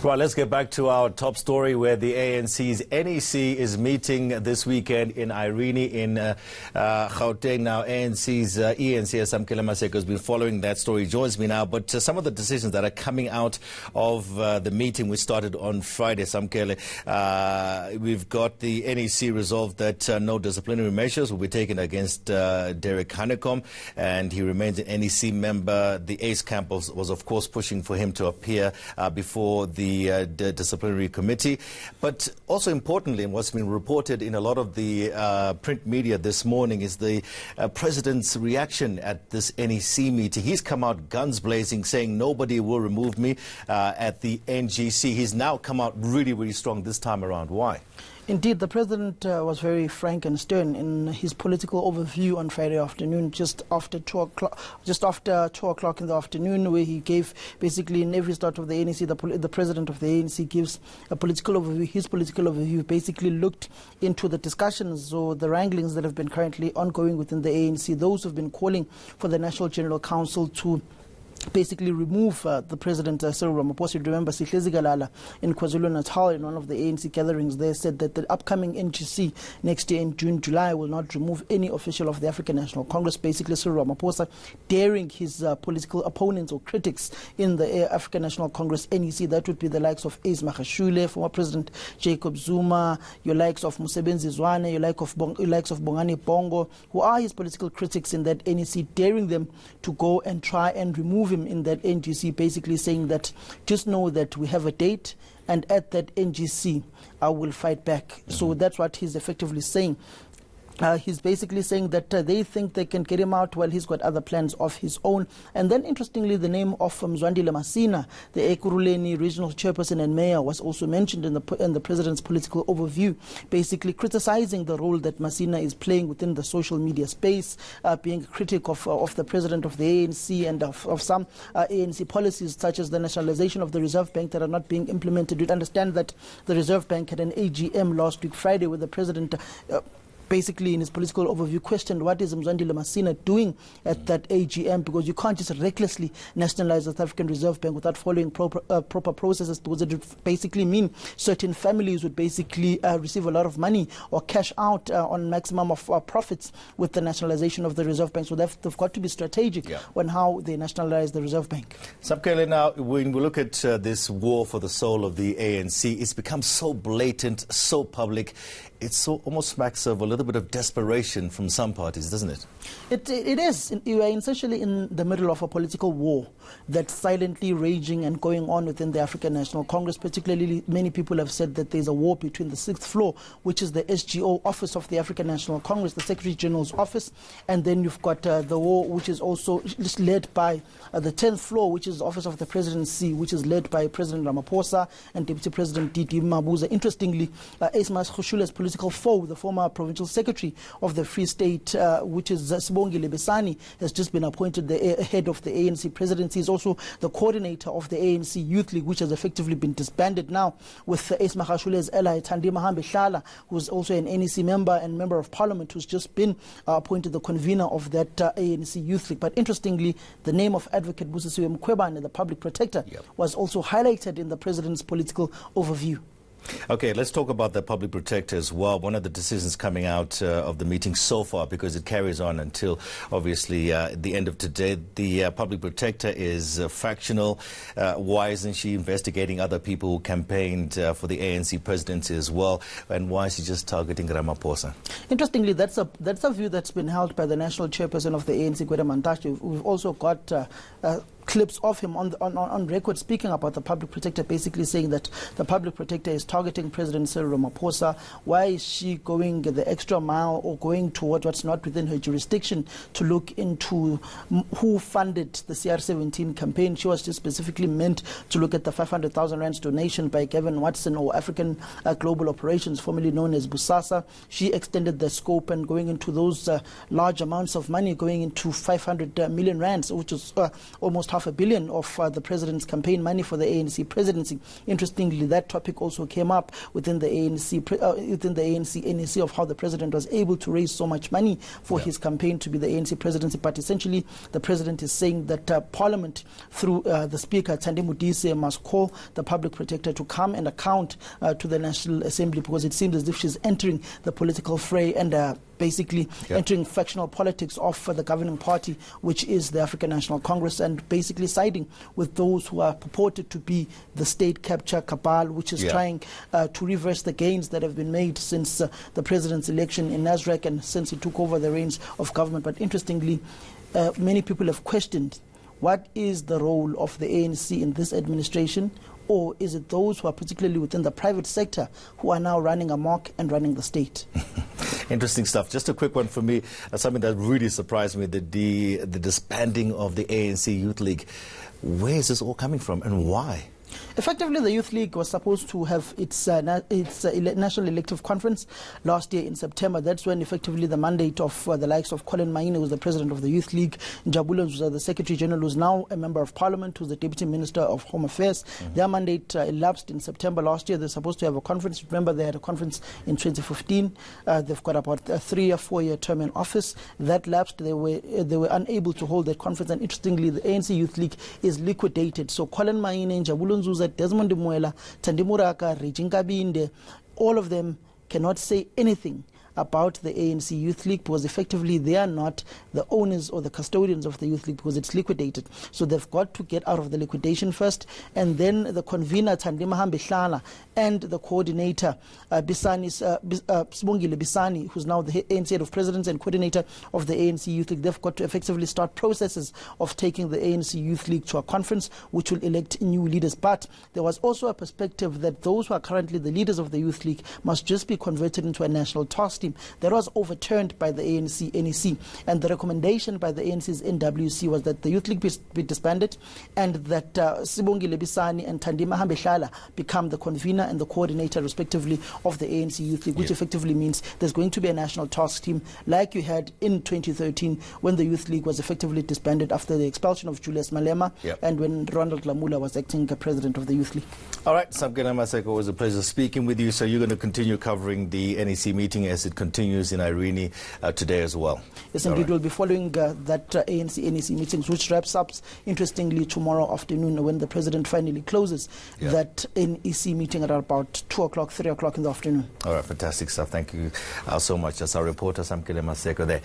Well, let's get back to our top story where the ANC's NEC is meeting this weekend in Irene in Gauteng. Now, ANC's ENC, Samkele Maseko, has been following that story. He joins me now. But some of the decisions that are coming out of the meeting, which started on Friday, Samkele, we've got the NEC resolved that no disciplinary measures will be taken against Derek Hanekom, and he remains an NEC member. The ACE camp was of course, pushing for him to appear before the disciplinary committee. But also importantly, and what's been reported in a lot of the print media this morning, is the president's reaction at this NEC meeting. He's come out guns blazing, saying nobody will remove me at the NGC. He's now come out really, really strong this time around. Why? Indeed, the president was very frank and stern in his political overview on Friday afternoon, just after 2 o'clock in the afternoon, where he gave basically in every start of the ANC, the president of the ANC gives a political overview. His political overview basically looked into the discussions or the wranglings that have been currently ongoing within the ANC, those who have been calling for the National General Council to basically remove the president, Cyril Ramaphosa. Remember, Sihlezi Galala in KwaZulu-Natal, in one of the ANC gatherings, they said that the upcoming NGC next year in June, July, will not remove any official of the African National Congress. Basically, Cyril Ramaphosa daring his political opponents or critics in the African National Congress NEC. That would be the likes of Ace Magashule, former President Jacob Zuma, your likes of Mosebenzi Zwane, your likes of Bongani Bongo, who are his political critics in that NEC, daring them to go and try and remove him in that NGC, basically saying that just know that we have a date, and at that NGC I will fight back. So that's what he's effectively saying. He's basically saying that they think they can get him out while he's got other plans of his own. And then, interestingly, the name of Mzwandile Masina, the Ekurhuleni regional chairperson and mayor, was also mentioned in the president's political overview, basically criticizing the role that Masina is playing within the social media space, being a critic of the president of the ANC and of some ANC policies, such as the nationalization of the Reserve Bank, that are not being implemented. You'd understand that the Reserve Bank had an AGM last week, Friday, where the president basically in his political overview questioned what is Mzwandile Masina doing at that AGM, because you can't just recklessly nationalize the South African Reserve Bank without following proper processes, because it would basically mean certain families would basically receive a lot of money or cash out on maximum of profits with the nationalization of the Reserve Bank. So they've got to be strategic on how they nationalize the Reserve Bank. Samkele, now when we look at this war for the soul of the ANC, it's become so blatant, so public. It almost smacks of a little bit of desperation from some parties, doesn't it? It is. You are essentially in the middle of a political war that's silently raging and going on within the African National Congress. Particularly, many people have said that there's a war between the 6th floor, which is the SGO office of the African National Congress, the Secretary General's office, and then you've got the war which is also led by the 10th floor, which is the office of the presidency, which is led by President Ramaphosa and Deputy President Didi Mabuza. Interestingly, Ace Magashule political foe, the former provincial secretary of the Free State, which is Sibongile Besani, has just been appointed the head of the ANC presidency. He's also the coordinator of the ANC Youth League, which has effectively been disbanded now, with Ace Magashule's ally Thandi Mahambe Hlala, who's also an NEC member and member of parliament, who's just been appointed the convener of that ANC Youth League. But interestingly, the name of Advocate Busisiwe Mkhwebane, the public protector, was also highlighted in the president's political overview. Okay, let's talk about the public protector as well. One of the decisions coming out of the meeting so far, because it carries on until obviously the end of today, the public protector is factional. Why isn't she investigating other people who campaigned for the ANC presidency as well? And why is she just targeting Ramaphosa? Interestingly, that's a view that's been held by the national chairperson of the ANC, Gwede Mantashe. We've also got clips of him on record speaking about the public protector, basically saying that the public protector is targeting President Cyril Ramaphosa. Why is she going the extra mile or going toward what's not within her jurisdiction to look into who funded the CR17 campaign? She was just specifically meant to look at the 500,000 rands donation by Gavin Watson, or African Global Operations, formerly known as Busasa. She extended the scope and going into those large amounts of money, going into 500 million rands, which is almost $500 million of the president's campaign money for the ANC presidency. Interestingly, that topic also came up within the ANC NEC of how the president was able to raise so much money for his campaign to be the ANC presidency. But essentially, the president is saying that Parliament, through the Speaker, Thandi Modise, must call the public protector to come and account to the National Assembly, because it seems as if she's entering the political fray and basically entering factional politics of the governing party, which is the African National Congress, and basically siding with those who are purported to be the state capture cabal, which is trying to reverse the gains that have been made since the president's election in Nasrec and since he took over the reins of government. But interestingly, many people have questioned, what is the role of the ANC in this administration? Or is it those who are particularly within the private sector who are now running amok and running the state? Interesting stuff. Just a quick one for me, something that really surprised me, the disbanding of the ANC Youth League. Where is this all coming from and why? Effectively, the Youth League was supposed to have its National Elective Conference last year in September. That's when effectively the mandate of the likes of Colin Maine, who was the president of the Youth League, Njabulans, who's the Secretary General, who's now a member of Parliament, who's the Deputy Minister of Home Affairs. Their mandate elapsed in September last year. They're supposed to have a conference. Remember, they had a conference in 2015. They've got about a 3 or 4 year term in office. That lapsed. They were unable to hold that conference. And interestingly, the ANC Youth League is liquidated. So Colin Maine, Njabulans, Desmond Muela, Thandi Muraka, Regine Kabinde, all of them cannot say anything about the ANC Youth League, because effectively they are not the owners or the custodians of the Youth League, because it's liquidated. So they've got to get out of the liquidation first, and then the convener Thandi Mahambehlala and the coordinator Sibongile Bisani, who's now the ANC head of presidents and coordinator of the ANC Youth League, they've got to effectively start processes of taking the ANC Youth League to a conference which will elect new leaders. But there was also a perspective that those who are currently the leaders of the Youth League must just be converted into a national task team. That was overturned by the ANC NEC, and the recommendation by the ANC's NWC was that the Youth League be disbanded, and that Sibongile Bisani and Thandi Mahambehlala become the convener and the coordinator respectively of the ANC Youth League, which effectively means there's going to be a national task team like you had in 2013 when the Youth League was effectively disbanded after the expulsion of Julius Malema and when Ronald Lamula was acting president of the Youth League. All right, Samkela Maseko, it was a pleasure speaking with you. So you're going to continue covering the NEC meeting as it continues in Irene today as well. Yes, indeed. We'll be following that ANC NEC meetings, which wraps up, interestingly, tomorrow afternoon when the president finally closes that NEC meeting at about 2 o'clock, 3 o'clock in the afternoon. All right, fantastic stuff. Thank you so much. That's our reporter, Samkela Maseko there.